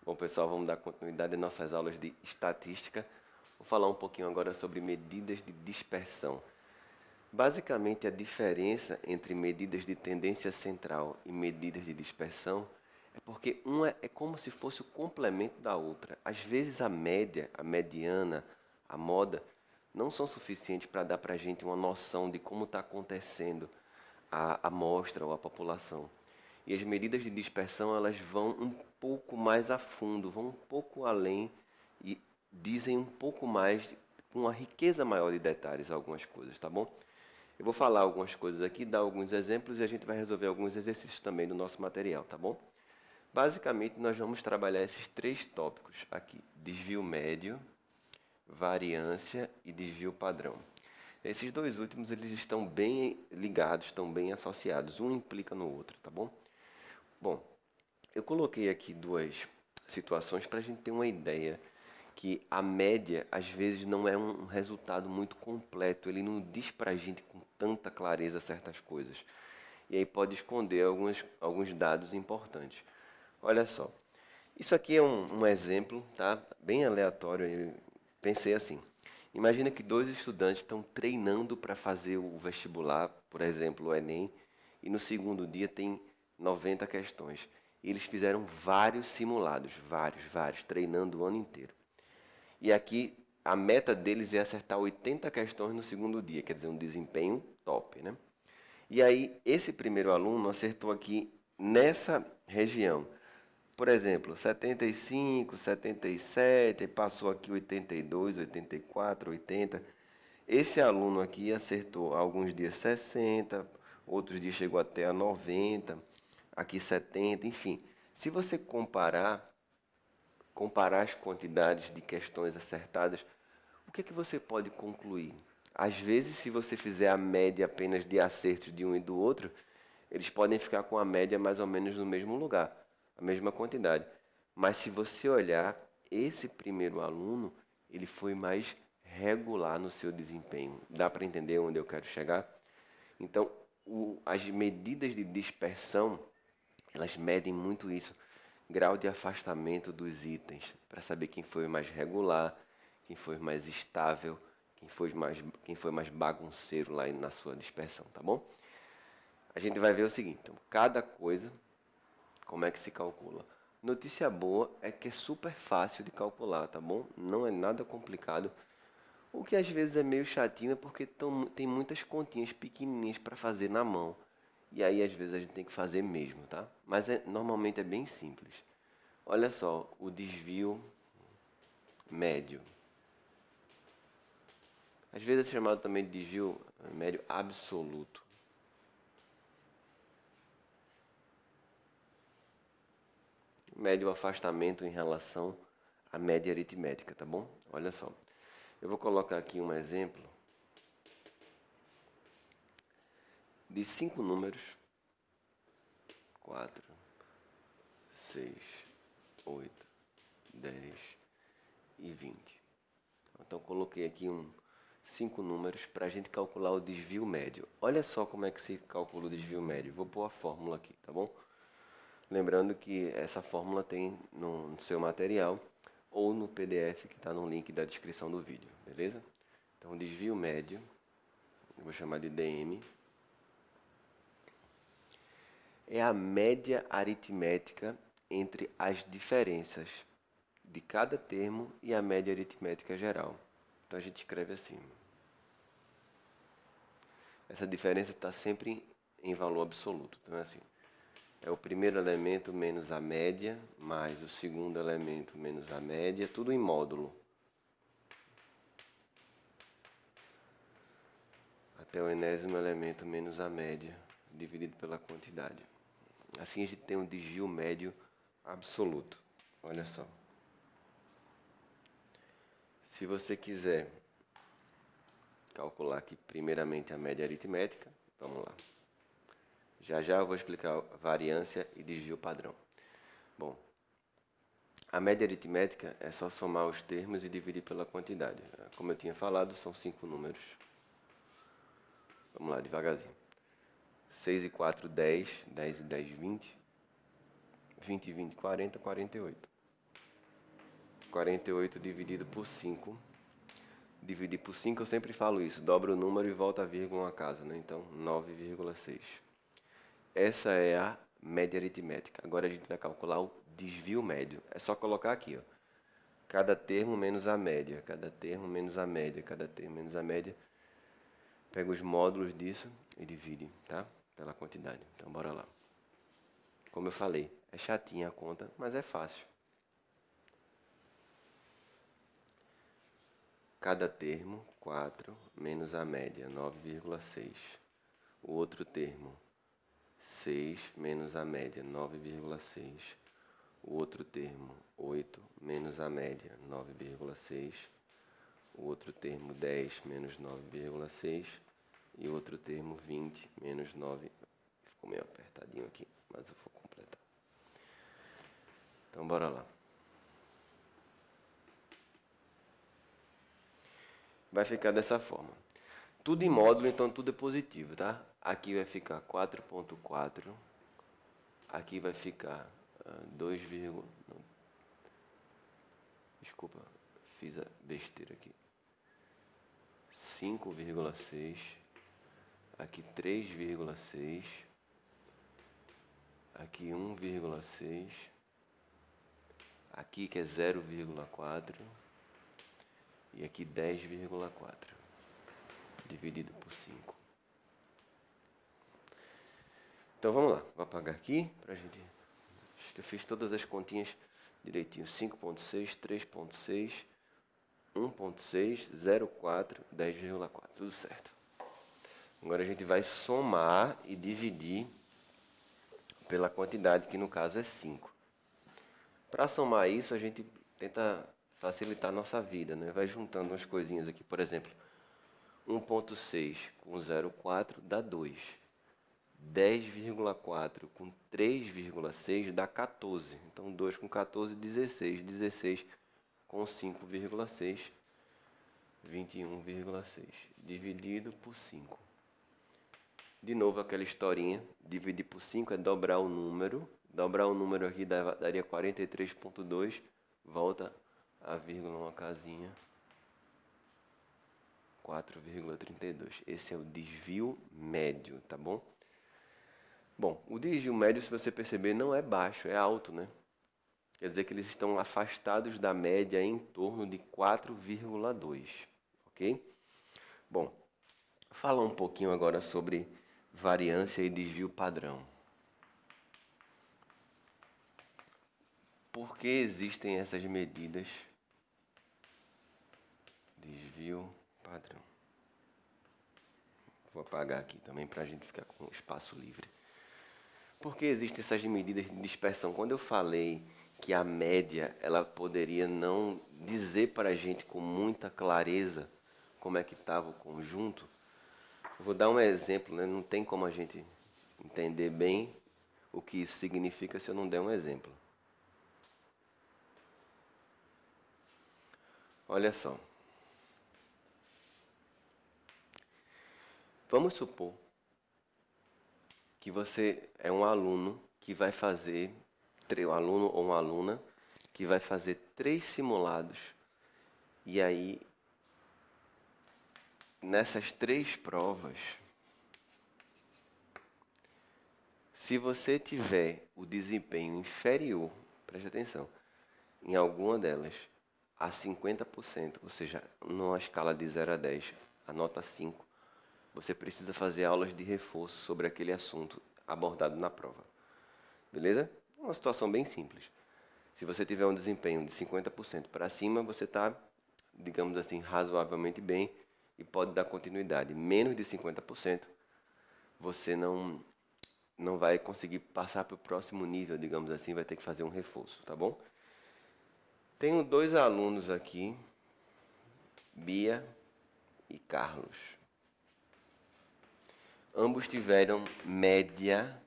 Bom, pessoal, vamos dar continuidade às nossas aulas de estatística. Vou falar um pouquinho agora sobre medidas de dispersão. Basicamente, a diferença entre medidas de tendência central e medidas de dispersão é porque uma é como se fosse o complemento da outra. Às vezes, a média, a mediana, a moda, não são suficientes para dar para a gente uma noção de como está acontecendo a amostra ou a população. E as medidas de dispersão elas vão um pouco mais a fundo, vão um pouco além e dizem um pouco mais, com uma riqueza maior de detalhes algumas coisas, tá bom? Eu vou falar algumas coisas aqui, dar alguns exemplos e a gente vai resolver alguns exercícios também do nosso material, tá bom? Basicamente, nós vamos trabalhar esses três tópicos aqui: desvio médio, variância e desvio padrão. Esses dois últimos eles estão bem ligados, estão bem associados, um implica no outro, tá bom? Bom, eu coloquei aqui duas situações para a gente ter uma ideia que a média às vezes não é um resultado muito completo, ele não diz para a gente com tanta clareza certas coisas. E aí pode esconder alguns dados importantes. Olha só, isso aqui é um exemplo, tá? Bem aleatório. Eu pensei assim: imagina que dois estudantes estão treinando para fazer o vestibular, por exemplo, o Enem, e no segundo dia tem 90 questões. E eles fizeram vários simulados, vários, treinando o ano inteiro. E aqui a meta deles é acertar 80 questões no segundo dia, quer dizer, um desempenho top, né? E aí esse primeiro aluno acertou aqui nessa região. Por exemplo, 75, 77, passou aqui 82, 84, 80. Esse aluno aqui acertou alguns dias 60, outros dias chegou até a 90, aqui 70, enfim. Se você comparar as quantidades de questões acertadas, o que é que você pode concluir? Às vezes, se você fizer a média apenas de acertos de um e do outro, eles podem ficar com a média mais ou menos no mesmo lugar, a mesma quantidade. Mas se você olhar, esse primeiro aluno, ele foi mais regular no seu desempenho. Dá para entender onde eu quero chegar? Então, as medidas de dispersão, elas medem muito isso. Grau de afastamento dos itens, para saber quem foi mais regular, quem foi mais estável, quem foi mais bagunceiro lá na sua dispersão, tá bom? A gente vai ver o seguinte, então, cada coisa, como é que se calcula. Notícia boa é que é super fácil de calcular, tá bom? Não é nada complicado. O que às vezes é meio chatinho porque tem muitas continhas pequenininhas para fazer na mão. E aí às vezes a gente tem que fazer mesmo, tá? Mas normalmente é bem simples. Olha só, o desvio médio. Às vezes é chamado também de desvio médio absoluto. Médio afastamento em relação à média aritmética, tá bom? Olha só. Eu vou colocar aqui um exemplo de 5 números: 4, 6, 8, 10 e 20. Então coloquei aqui 5 números para a gente calcular o desvio médio. Olha só como é que se calcula o desvio médio. Vou pôr a fórmula aqui, tá bom? Lembrando que essa fórmula tem no seu material ou no PDF que está no link da descrição do vídeo, beleza? Então, o desvio médio, eu vou chamar de DM, é a média aritmética entre as diferenças de cada termo e a média aritmética geral. Então, a gente escreve assim. Essa diferença está sempre em valor absoluto. Então, é assim. É o primeiro elemento menos a média, mais o segundo elemento menos a média, tudo em módulo. Até o enésimo elemento menos a média, dividido pela quantidade. Assim a gente tem um desvio médio absoluto. Olha só. Se você quiser calcular aqui primeiramente a média aritmética, vamos lá. Já já eu vou explicar variância e desvio padrão. Bom, a média aritmética é só somar os termos e dividir pela quantidade. Como eu tinha falado, são 5 números. Vamos lá, devagarzinho. 6 e 4, 10. 10 e 10, 20. 20 e 20, 40, 48. 48 dividido por 5. Dividir por 5, eu sempre falo isso. Dobra o número e volta a vírgula uma casa, né? Então, 9,6. Essa é a média aritmética. Agora a gente vai calcular o desvio médio. É só colocar aqui, ó. Cada termo menos a média. Cada termo menos a média. Cada termo menos a média. Pega os módulos disso e divide, tá? Pela quantidade. Então, bora lá. Como eu falei, é chatinha a conta, mas é fácil. Cada termo, 4, menos a média, 9,6. O outro termo, 6, menos a média, 9,6. O outro termo, 8, menos a média, 9,6. O outro termo, 10, menos 9,6. E o outro termo, 20, menos 9. Ficou meio apertadinho aqui, mas eu vou completar. Então, bora lá. Vai ficar dessa forma. Tudo em módulo, então tudo é positivo, tá? Aqui vai ficar 4,4. Aqui vai ficar 2, desculpa, fiz a besteira aqui. 5,6. Aqui 3,6. Aqui 1,6. Aqui que é 0,4. E aqui 10,4 dividido por 5. Então vamos lá, vou apagar aqui pra gente. Acho que eu fiz todas as continhas direitinho. 5,6, 3,6, 1,6, 0,4, 10,4. Tudo certo. Agora a gente vai somar e dividir pela quantidade, que no caso é 5. Para somar isso, a gente tenta facilitar a nossa vida, né? Vai juntando umas coisinhas aqui. Por exemplo, 1,6 com 0,4 dá 2. 10,4 com 3,6 dá 14. Então, 2 com 14, 16. 16 com 5,6, 21,6. Dividido por 5. De novo, aquela historinha. Dividir por 5 é dobrar o número. Dobrar o número aqui daria 43,2. Volta a vírgula, uma casinha, 4,32. Esse é o desvio médio, tá bom? Bom, o desvio médio, se você perceber, não é baixo, é alto, né? Quer dizer que eles estão afastados da média em torno de 4,2, ok? Bom, fala um pouquinho agora sobre variância e desvio padrão. Por que existem essas medidas? Desvio padrão. Vou apagar aqui também para a gente ficar com espaço livre. Por que existem essas medidas de dispersão? Quando eu falei que a média ela poderia não dizer para a gente com muita clareza como é que estava o conjunto, eu vou dar um exemplo, né? Não tem como a gente entender bem o que isso significa se eu não der um exemplo. Olha só. Vamos supor que você é um aluno que vai fazer, um aluno ou uma aluna que vai fazer 3 simulados. E aí, nessas 3 provas, se você tiver o desempenho inferior, preste atenção, em alguma delas, a 50%, ou seja, numa escala de 0 a 10, a nota 5, você precisa fazer aulas de reforço sobre aquele assunto abordado na prova. Beleza? Uma situação bem simples. Se você tiver um desempenho de 50% para cima, você está, digamos assim, razoavelmente bem e pode dar continuidade. Menos de 50%, você não vai conseguir passar para o próximo nível, digamos assim, vai ter que fazer um reforço, tá bom? Tenho 2 alunos aqui, Bia e Carlos. Ambos tiveram média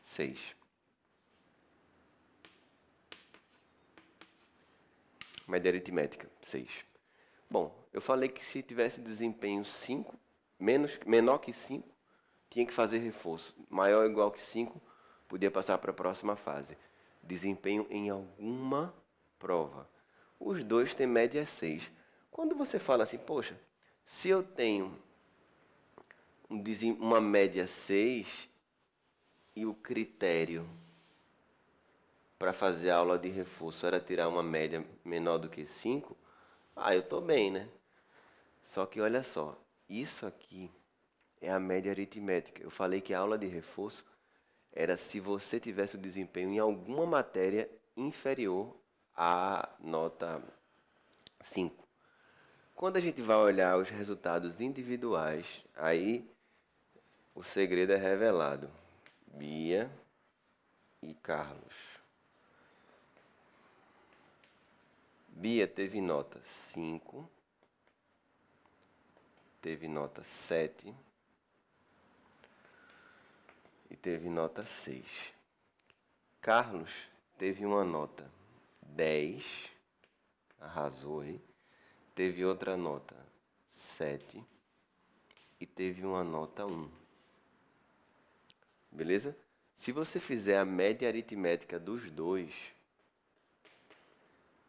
6. Média aritmética, 6. Bom, eu falei que se tivesse desempenho 5, menor que 5, tinha que fazer reforço. Maior ou igual que 5, podia passar para a próxima fase. desempenho em alguma prova. Os dois têm média 6. Quando você fala assim, poxa, se eu tenho uma média 6 e o critério para fazer aula de reforço era tirar uma média menor do que 5, eu estou bem, né? Só que olha só, isso aqui é a média aritmética. Eu falei que a aula de reforço era se você tivesse o desempenho em alguma matéria inferior à nota 5. Quando a gente vai olhar os resultados individuais, aí o segredo é revelado. Bia e Carlos. Bia teve nota 5, teve nota 7 e teve nota 6. Carlos teve uma nota 10, arrasou aí. Teve outra nota 7 e teve uma nota 1. Beleza? Se você fizer a média aritmética dos dois,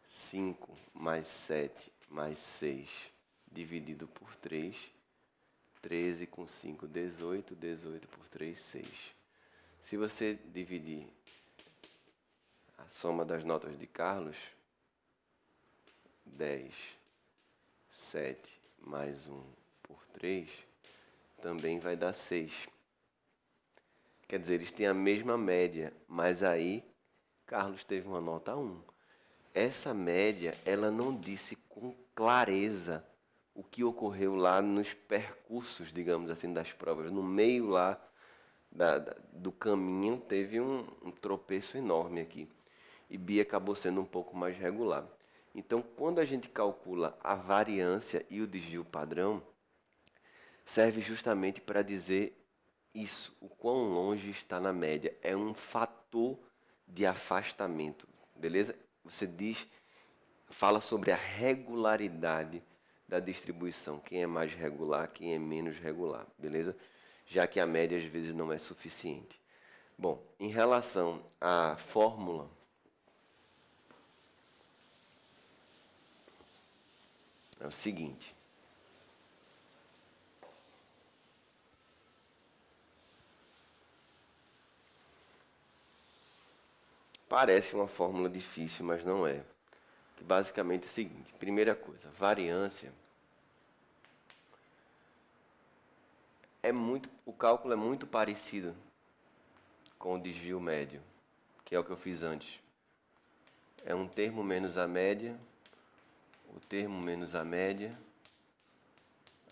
5 mais 7 mais 6 dividido por 3, 13 com 5, 18, 18 por 3, 6. Se você dividir a soma das notas de Carlos, 10, 7 mais 1 por 3, também vai dar 6. Quer dizer, eles têm a mesma média, mas aí Carlos teve uma nota 1. Essa média, ela não disse com clareza o que ocorreu lá nos percursos, digamos assim, das provas. No meio lá do caminho teve um tropeço enorme aqui. E Bia acabou sendo um pouco mais regular. Então, quando a gente calcula a variância e o desvio padrão, serve justamente para dizer isso, o quão longe está na média. É um fator de afastamento, beleza? Você fala sobre a regularidade da distribuição, quem é mais regular, quem é menos regular, beleza? Já que a média às vezes não é suficiente. Bom, em relação à fórmula, é o seguinte. Parece uma fórmula difícil, mas não é. Que basicamente é o seguinte. Primeira coisa, variância. O cálculo é muito parecido com o desvio médio, que é o que eu fiz antes. É um termo menos a média, o termo menos a média,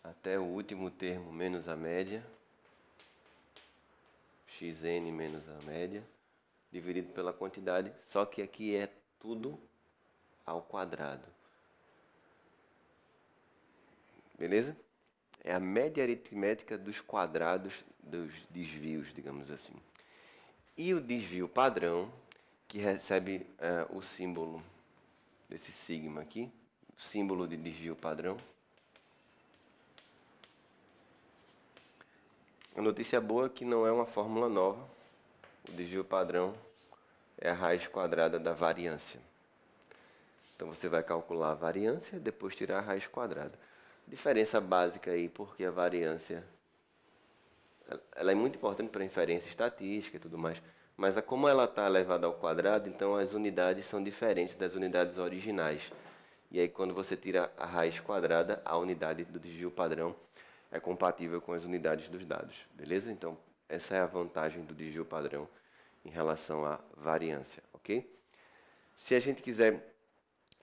até o último termo menos a média, xn menos a média, dividido pela quantidade, só que aqui é tudo ao quadrado. Beleza? É a média aritmética dos quadrados dos desvios, digamos assim. E o desvio padrão, que recebe o símbolo desse sigma aqui, o símbolo de desvio padrão. A notícia boa é que não é uma fórmula nova. O desvio padrão é a raiz quadrada da variância. Então você vai calcular a variância, depois tirar a raiz quadrada. Diferença básica aí, porque a variância ela é muito importante para inferência estatística e tudo mais, mas como ela está elevada ao quadrado, então as unidades são diferentes das unidades originais. E aí quando você tira a raiz quadrada, a unidade do desvio padrão é compatível com as unidades dos dados, beleza? Então essa é a vantagem do desvio padrão em relação à variância, ok? Se a gente quiser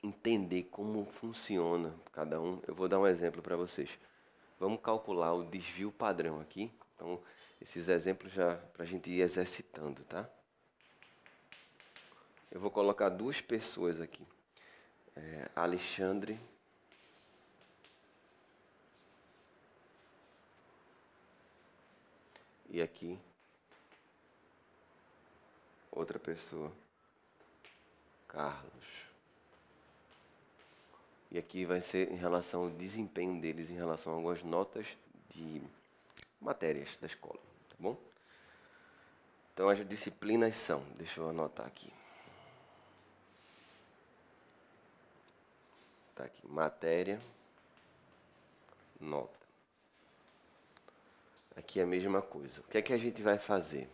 entender como funciona cada um, eu vou dar um exemplo para vocês. Vamos calcular o desvio padrão aqui. Então, esses exemplos já para a gente ir exercitando, tá? Eu vou colocar duas pessoas aqui. Alexandre e aqui outra pessoa, Carlos. E aqui vai ser em relação ao desempenho deles, em relação a algumas notas de matérias da escola, tá bom? Então as disciplinas são, deixa eu anotar aqui. Tá aqui, matéria, nota. Aqui é a mesma coisa. O que é que a gente vai fazer?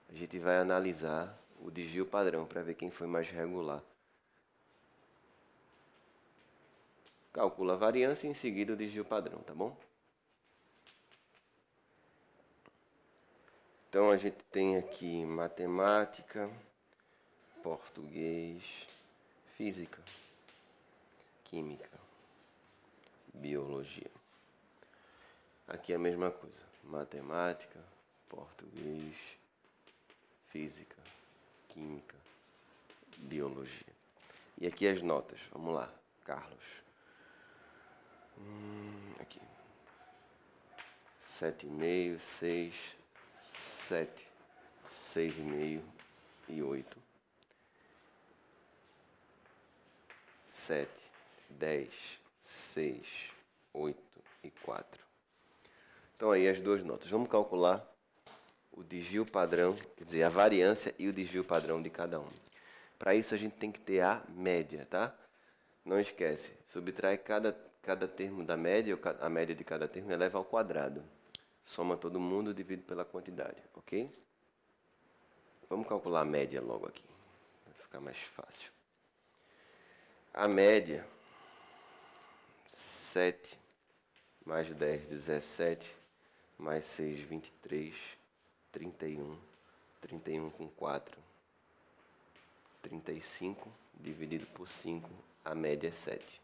A gente vai analisar o desvio padrão para ver quem foi mais regular. Calcula a variância e em seguida o desvio padrão, tá bom? Então a gente tem aqui matemática, português, física, química, biologia. Aqui é a mesma coisa, matemática, português, física, química, biologia. E aqui as notas, vamos lá, Carlos. Aqui. 7,5, 6, 7, 6,5 e 8. 7, 10, 6, 8 e 4. Então aí as duas notas. Vamos calcular o desvio padrão, quer dizer, a variância e o desvio padrão de cada um. Para isso a gente tem que ter a média, tá? Não esquece, subtrai cada termo da média, a média de cada termo eleva ao quadrado. Soma todo mundo, divide pela quantidade, ok? Vamos calcular a média logo aqui, vai ficar mais fácil. A média, 7 mais 10, 17, mais 6, 23, 31, 31 com 4, 35, dividido por 5, a média é 7.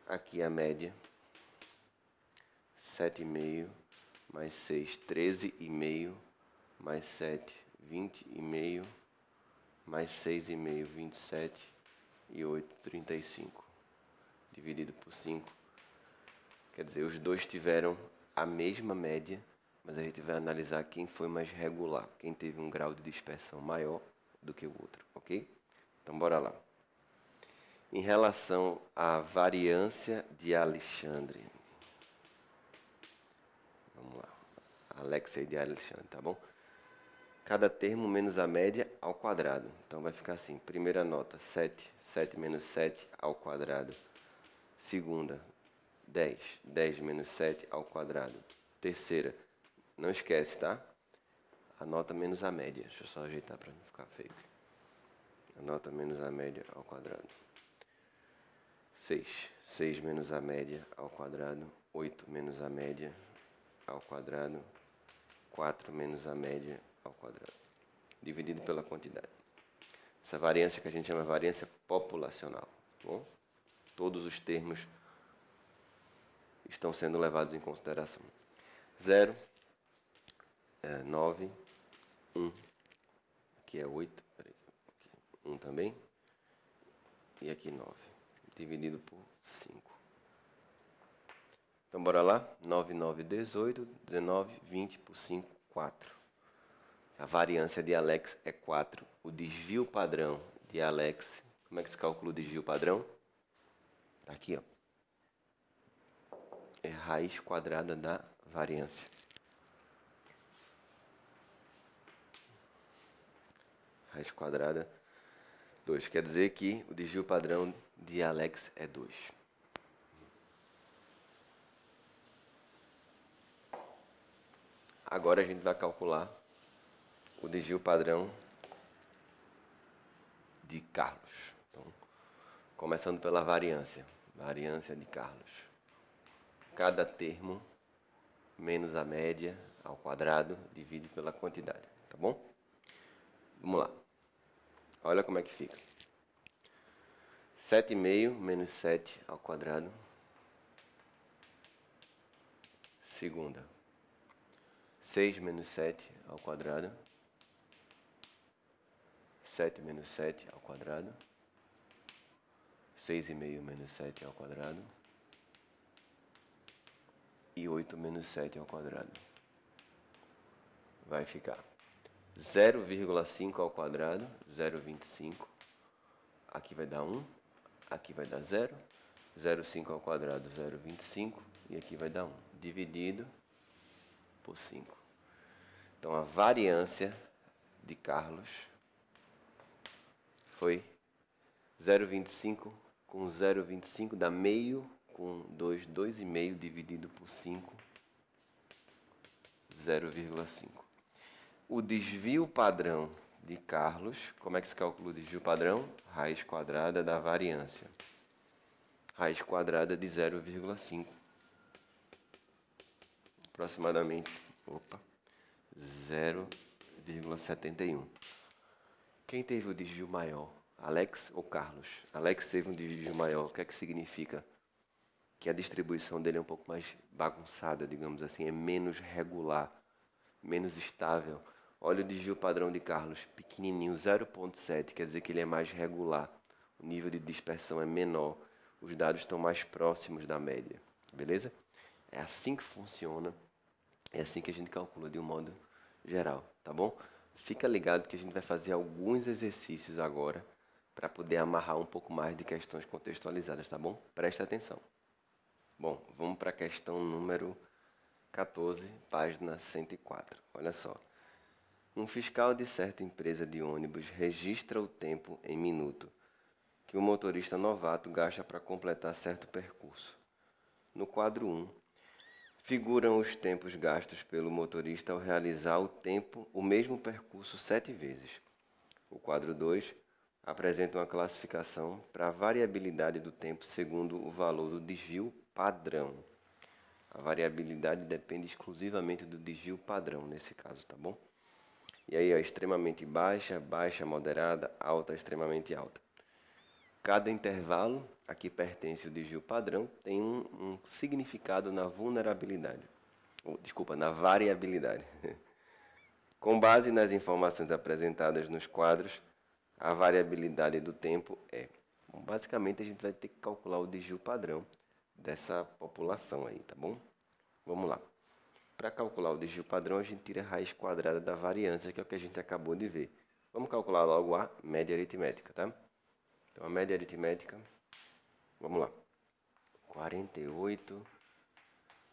Aqui a média, 7,5, mais 6, 13,5, mais 7, 20,5, mais 6,5, 27, e 8, 35, dividido por 5. Quer dizer, os dois tiveram a mesma média, mas a gente vai analisar quem foi mais regular, quem teve um grau de dispersão maior do que o outro, ok? Então, bora lá. Em relação à variância de Alexandre. Vamos lá. Alexia de Alexandre, tá bom? Cada termo menos a média ao quadrado. Então, vai ficar assim. Primeira nota, 7. 7 menos 7 ao quadrado. Segunda, 10. 10 menos 7 ao quadrado. Terceira, não esquece, tá? A nota menos a média. Deixa eu só ajeitar para não ficar feio. A nota menos a média ao quadrado. 6. 6 menos a média ao quadrado. 8 menos a média ao quadrado. 4 menos a média ao quadrado. Dividido pela quantidade. Essa variância que a gente chama de variância populacional. Tá bom? Todos os termos estão sendo levados em consideração. 0, 9, 1. Aqui é 8. Peraí, aqui, 1 também. E aqui 9. Dividido por 5. Então, bora lá. 9, 9, 18. 19, 20 por 5, 4. A variância de Alex é 4. O desvio padrão de Alex, como é que se calcula o desvio padrão? Tá aqui, ó. É raiz quadrada da variância. Raiz quadrada 2. Quer dizer que o desvio padrão de Alex é 2. Agora a gente vai calcular o desvio padrão de Carlos. Então, começando pela variância. Variância de Carlos. Cada termo menos a média ao quadrado divide pela quantidade. Tá bom? Vamos lá. Olha como é que fica. 7,5 menos 7 ao quadrado. Segunda. 6 menos 7 ao quadrado. 7 menos 7 ao quadrado. 6,5 menos 7 ao quadrado. E 8 menos 7 ao quadrado. Vai ficar 0,5 ao quadrado, 0,25. Aqui vai dar 1. Aqui vai dar 0. 0,5 ao quadrado, 0,25. E aqui vai dar 1. Dividido por 5. Então, a variância de Carlos foi 0,25 com 0,25 dá meio, com 2,5 dividido por 5, 0,5. O desvio padrão de Carlos, como é que se calcula o desvio padrão? Raiz quadrada da variância. Raiz quadrada de 0,5. Aproximadamente, 0,71. Quem teve o desvio maior? Alex ou Carlos? Alex teve um desvio maior. O que é que significa? Que a distribuição dele é um pouco mais bagunçada, digamos assim, é menos regular, menos estável. Olha o desvio padrão de Carlos, pequenininho, 0,7, quer dizer que ele é mais regular. O nível de dispersão é menor, os dados estão mais próximos da média, beleza? É assim que funciona, é assim que a gente calcula de um modo geral, tá bom? Fica ligado que a gente vai fazer alguns exercícios agora para poder amarrar um pouco mais de questões contextualizadas, tá bom? Presta atenção. Bom, vamos para a questão número 14, página 104. Olha só. Um fiscal de certa empresa de ônibus registra o tempo em minuto que o motorista novato gasta para completar certo percurso. No quadro 1, figuram os tempos gastos pelo motorista ao realizar o mesmo percurso 7 vezes. O quadro 2 apresenta uma classificação para a variabilidade do tempo segundo o valor do desvio padrão. A variabilidade depende exclusivamente do desvio padrão nesse caso, tá bom? E aí, extremamente baixa, baixa, moderada, alta, extremamente alta. Cada intervalo a que pertence o desvio padrão tem um significado na vulnerabilidade. Na variabilidade. Com base nas informações apresentadas nos quadros, a variabilidade do tempo é... Bom, basicamente, a gente vai ter que calcular o desvio padrão dessa população aí, tá bom? Vamos lá. Para calcular o desvio padrão, a gente tira a raiz quadrada da variância, que é o que a gente acabou de ver. Vamos calcular logo a média aritmética, tá? Então, a média aritmética, vamos lá. 48,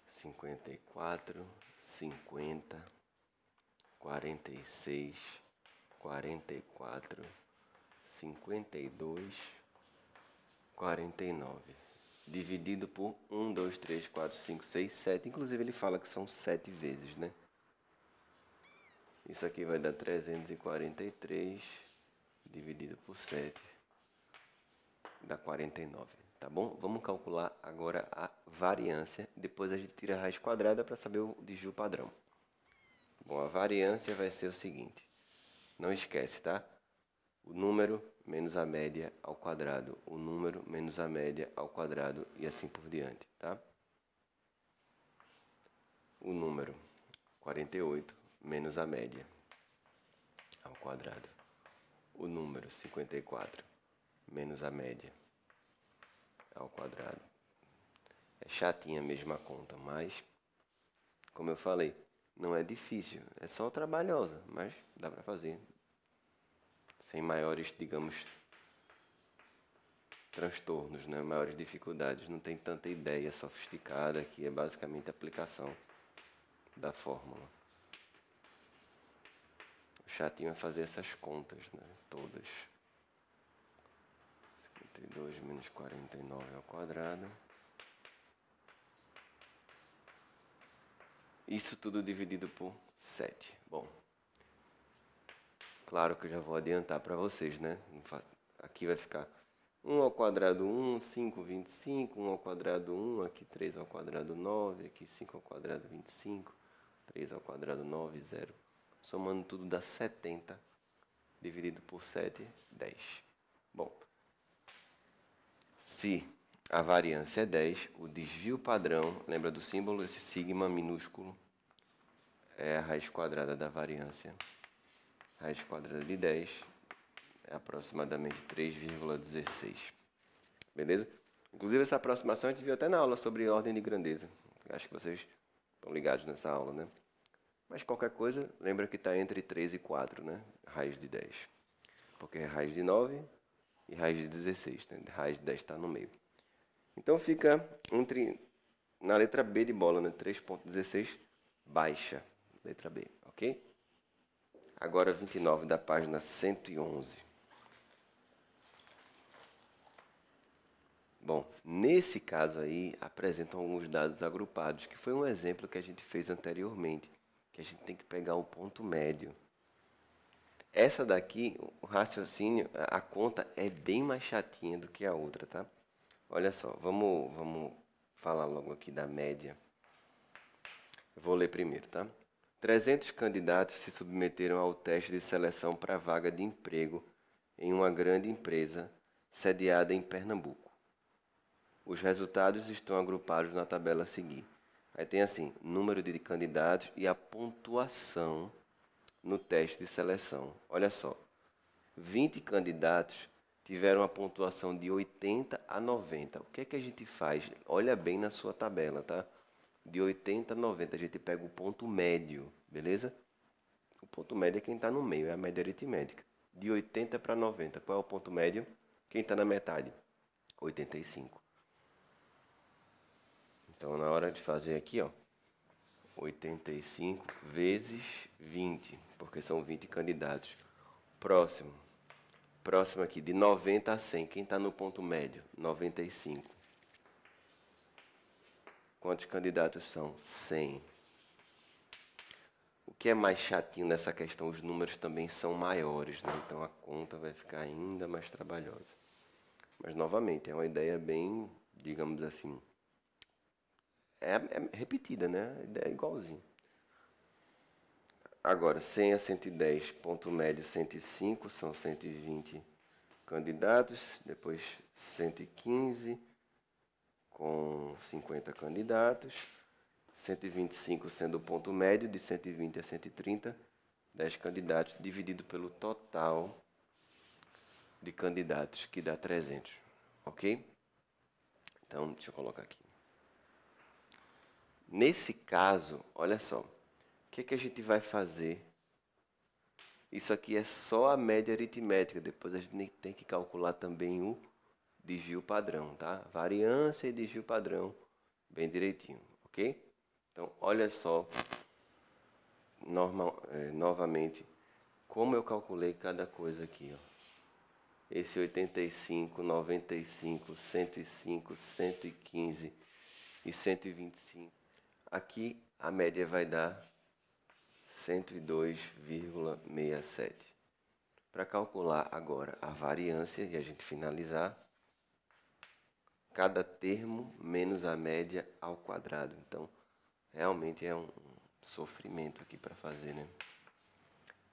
54, 50, 46, 44, 52, 49. Dividido por 1, 2, 3, 4, 5, 6, 7. Inclusive, ele fala que são 7 vezes, né? Isso aqui vai dar 343 dividido por 7. Dá 49, tá bom? Vamos calcular agora a variância. Depois a gente tira a raiz quadrada para saber o desvio padrão. Bom, a variância vai ser o seguinte. Não esquece, tá? O número menos a média ao quadrado, o número menos a média ao quadrado e assim por diante, tá? O número 48 menos a média ao quadrado. O número 54 menos a média ao quadrado. É chatinha mesmo a conta, mas, como eu falei, não é difícil, é só trabalhosa, mas dá para fazer. Sem maiores, digamos, transtornos, né? Maiores dificuldades. Não tem tanta ideia sofisticada aqui, é basicamente a aplicação da fórmula. O chatinho é fazer essas contas, né? Todas. 52 menos 49 ao quadrado. Isso tudo dividido por 7. Bom, claro que eu já vou adiantar para vocês, né? Aqui vai ficar 1 ao quadrado 1, 5, 25, 1 ao quadrado 1, aqui 3 ao quadrado 9, aqui 5 ao quadrado 25, 3 ao quadrado 9, 0. Somando tudo dá 70, dividido por 7, 10. Bom, se a variância é 10, o desvio padrão, lembra do símbolo? Esse sigma minúsculo é a raiz quadrada da variância. Raiz quadrada de 10 é aproximadamente 3,16. Beleza? Inclusive, essa aproximação a gente viu até na aula sobre ordem de grandeza. Acho que vocês estão ligados nessa aula, né? Mas qualquer coisa, lembra que está entre 3 e 4, né? Raiz de 10. Porque é raiz de 9 e raiz de 16, né? Raiz de 10 está no meio. Então fica na letra B de bola, né? 3,16, baixa. Letra B, ok? Agora 29 da página 111. Bom, nesse caso aí, apresentam alguns dados agrupados, que foi um exemplo que a gente fez anteriormente, que a gente tem que pegar um ponto médio. Essa daqui, o raciocínio, a conta é bem mais chatinha do que a outra, tá? Olha só, vamos falar logo aqui da média. Eu vou ler primeiro, tá? 300 candidatos se submeteram ao teste de seleção para vaga de emprego em uma grande empresa sediada em Pernambuco. Os resultados estão agrupados na tabela a seguir. Aí tem assim, número de candidatos e a pontuação no teste de seleção. Olha só, 20 candidatos tiveram a pontuação de 80 a 90. O que é que a gente faz? Olha bem na sua tabela, tá? De 80 a 90, a gente pega o ponto médio, beleza? O ponto médio é quem está no meio, é a média aritmética. De 80 para 90, qual é o ponto médio? Quem está na metade? 85. Então, na hora de fazer aqui, ó, 85 vezes 20, porque são 20 candidatos. Próximo. Próximo aqui, de 90 a 100. Quem está no ponto médio? 95. Quantos candidatos são? 100. O que é mais chatinho nessa questão? Os números também são maiores, né? Então a conta vai ficar ainda mais trabalhosa. Mas, novamente, é uma ideia bem, digamos assim, é repetida, né? A ideia é igualzinha. Agora, 100 a 110, ponto médio 105, são 120 candidatos. Depois 115, com 50 candidatos. 125 sendo o ponto médio, de 120 a 130, 10 candidatos, dividido pelo total de candidatos, que dá 300. Ok? Então, deixa eu colocar aqui. Nesse caso, olha só, o que é que a gente vai fazer? Isso aqui é só a média aritmética, depois a gente tem que calcular também o desvio padrão, tá? Variância e desvio padrão, bem direitinho, ok? Então, olha só, novamente, como eu calculei cada coisa aqui, ó. Esse 85, 95, 105, 115 e 125. Aqui a média vai dar 102,67. Para calcular agora a variância e a gente finalizar, cada termo menos a média ao quadrado. Então, realmente é um sofrimento aqui para fazer, né?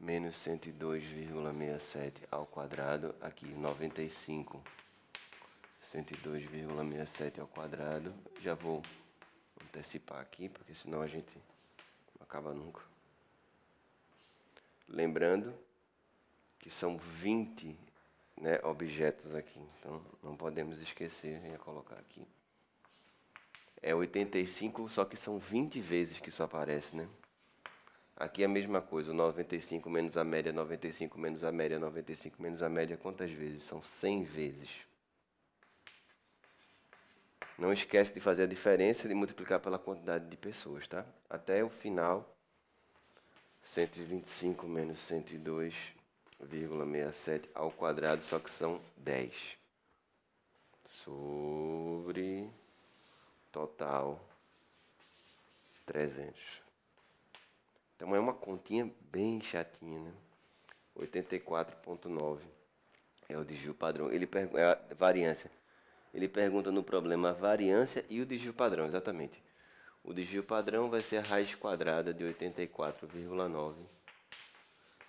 Menos 102,67 ao quadrado, aqui 95, 102,67 ao quadrado. Já vou antecipar aqui, porque senão a gente não acaba nunca. Lembrando que são 20, né, objetos aqui, então não podemos esquecer, eu ia colocar aqui. É 85, só que são 20 vezes que isso aparece, né? Aqui é a mesma coisa, 95 menos a média, 95 menos a média, 95 menos a média, quantas vezes? São 100 vezes. Não esquece de fazer a diferença e de multiplicar pela quantidade de pessoas, tá? Até o final, 125 menos 102,67 ao quadrado, só que são 10. Sobre total 300. Então é uma continha bem chatinha, né? 84,9 é o desvio padrão. É a variância. Ele pergunta no problema a variância e o desvio padrão, exatamente. O desvio padrão vai ser a raiz quadrada de 84,9,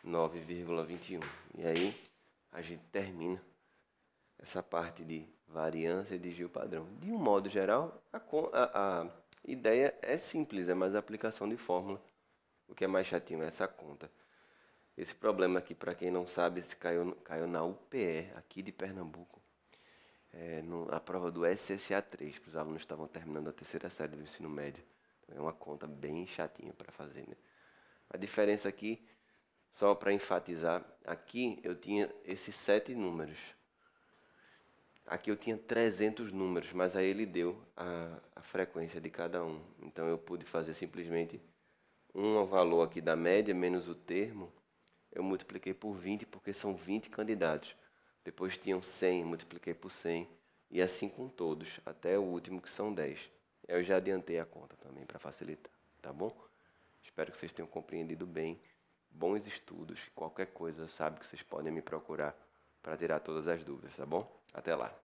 9,21. E aí a gente termina essa parte de variância e desvio padrão. De um modo geral, a ideia é simples, é mais a aplicação de fórmula. O que é mais chatinho é essa conta. Esse problema aqui, para quem não sabe, caiu na UPE, aqui de Pernambuco, na prova do SSA3, para os alunos que estavam terminando a terceira série do ensino médio. Então, é uma conta bem chatinha para fazer, né? A diferença aqui, só para enfatizar, aqui eu tinha esses 7 números. Aqui eu tinha 300 números, mas aí ele deu a frequência de cada um. Então eu pude fazer simplesmente um valor aqui da média menos o termo, eu multipliquei por 20, porque são 20 candidatos. Depois tinham 100, multipliquei por 100. E assim com todos, até o último que são 10. Eu já adiantei a conta também para facilitar, tá bom? Espero que vocês tenham compreendido bem. Bons estudos. Qualquer coisa, sabe que vocês podem me procurar para tirar todas as dúvidas, tá bom? Até lá.